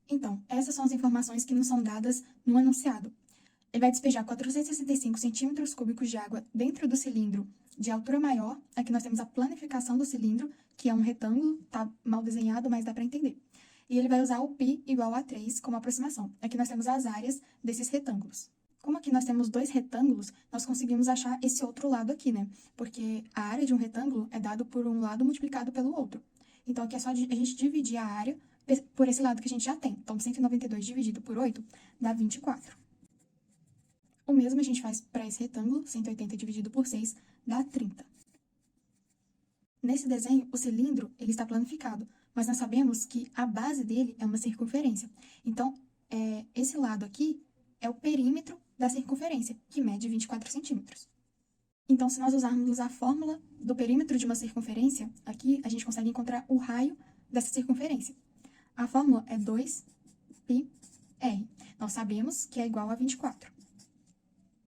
Então, essas são as informações que nos são dadas no enunciado. Ele vai despejar 465 centímetros cúbicos de água dentro do cilindro de altura maior. Aqui nós temos a planificação do cilindro, que é um retângulo, tá mal desenhado, mas dá para entender. E ele vai usar o π igual a 3 como aproximação. Aqui nós temos as áreas desses retângulos. Como aqui nós temos dois retângulos, nós conseguimos achar esse outro lado aqui, né? Porque a área de um retângulo é dado por um lado multiplicado pelo outro. Então, aqui é só a gente dividir a área por esse lado que a gente já tem. Então, 192 dividido por 8 dá 24. O mesmo a gente faz para esse retângulo, 180 dividido por 6 dá 30. Nesse desenho, o cilindro ele está planificado, mas nós sabemos que a base dele é uma circunferência. Então, esse lado aqui é o perímetro da circunferência, que mede 24 centímetros. Então, se nós usarmos a fórmula do perímetro de uma circunferência, aqui a gente consegue encontrar o raio dessa circunferência. A fórmula é 2πr. Nós sabemos que é igual a 24.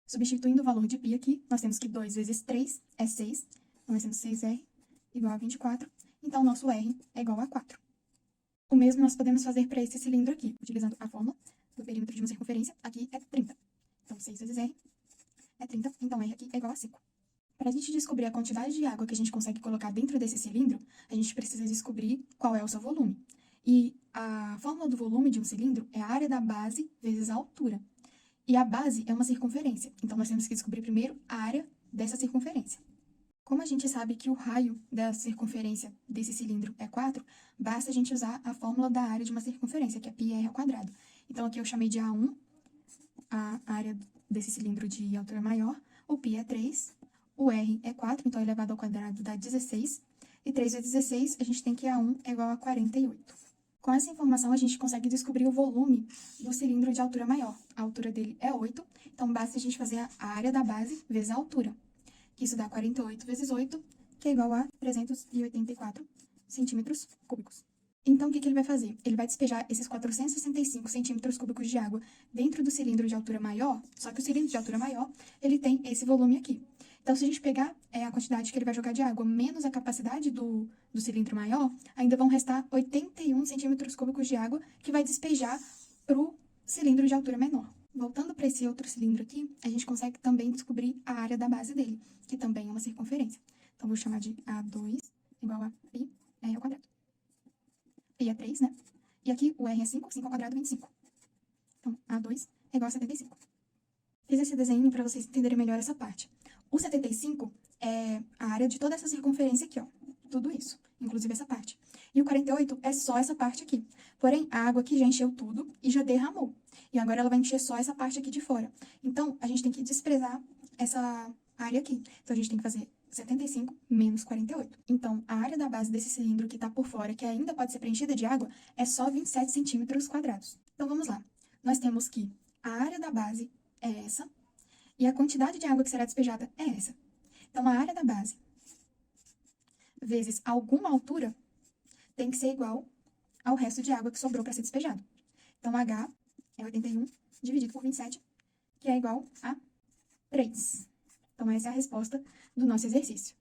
Substituindo o valor de π aqui, nós temos que 2 vezes 3 é 6. Então, nós temos 6r igual a 24. Então, nosso r é igual a 4. O mesmo nós podemos fazer para esse cilindro aqui, utilizando a fórmula do perímetro de uma circunferência. Aqui é 30. Então, 6 vezes r é 30. Então, r aqui é igual a 5. Para a gente descobrir a quantidade de água que a gente consegue colocar dentro desse cilindro, a gente precisa descobrir qual é o seu volume. E a fórmula do volume de um cilindro é a área da base vezes a altura. E a base é uma circunferência, então nós temos que descobrir primeiro a área dessa circunferência. Como a gente sabe que o raio da circunferência desse cilindro é 4, basta a gente usar a fórmula da área de uma circunferência, que é πr ao quadrado. Então aqui eu chamei de A1, a área desse cilindro de altura maior, o π é 3, o r é 4, então elevado ao quadrado dá 16, e 3 vezes 16 a gente tem que A1 é igual a 48. Com essa informação, a gente consegue descobrir o volume do cilindro de altura maior. A altura dele é 8, então basta a gente fazer a área da base vezes a altura. Isso dá 48 vezes 8, que é igual a 384 centímetros cúbicos. Então, o que ele vai fazer? Ele vai despejar esses 465 centímetros cúbicos de água dentro do cilindro de altura maior, só que o cilindro de altura maior, ele tem esse volume aqui. Então, se a gente pegar a quantidade que ele vai jogar de água menos a capacidade do cilindro maior, ainda vão restar 81 centímetros cúbicos de água que vai despejar para o cilindro de altura menor. Voltando para esse outro cilindro aqui, a gente consegue também descobrir a área da base dele, que também é uma circunferência. Então, vou chamar de A2 igual a πr ao quadrado. Π é 3, né? E aqui o r é 5, 5 ao quadrado é 25. Então, A2 é igual a 75. Fiz esse desenho para vocês entenderem melhor essa parte. O 75 é a área de toda essa circunferência aqui, ó. Tudo isso, inclusive essa parte. E o 48 é só essa parte aqui. Porém, a água aqui já encheu tudo e já derramou. E agora ela vai encher só essa parte aqui de fora. Então, a gente tem que desprezar essa área aqui. Então, a gente tem que fazer 75 menos 48. Então, a área da base desse cilindro que está por fora, que ainda pode ser preenchida de água, é só 27 centímetros quadrados. Então, vamos lá. Nós temos que a área da base é essa, e a quantidade de água que será despejada é essa. Então, a área da base vezes alguma altura tem que ser igual ao resto de água que sobrou para ser despejado. Então, H é 81 dividido por 27, que é igual a 3. Então, essa é a resposta do nosso exercício.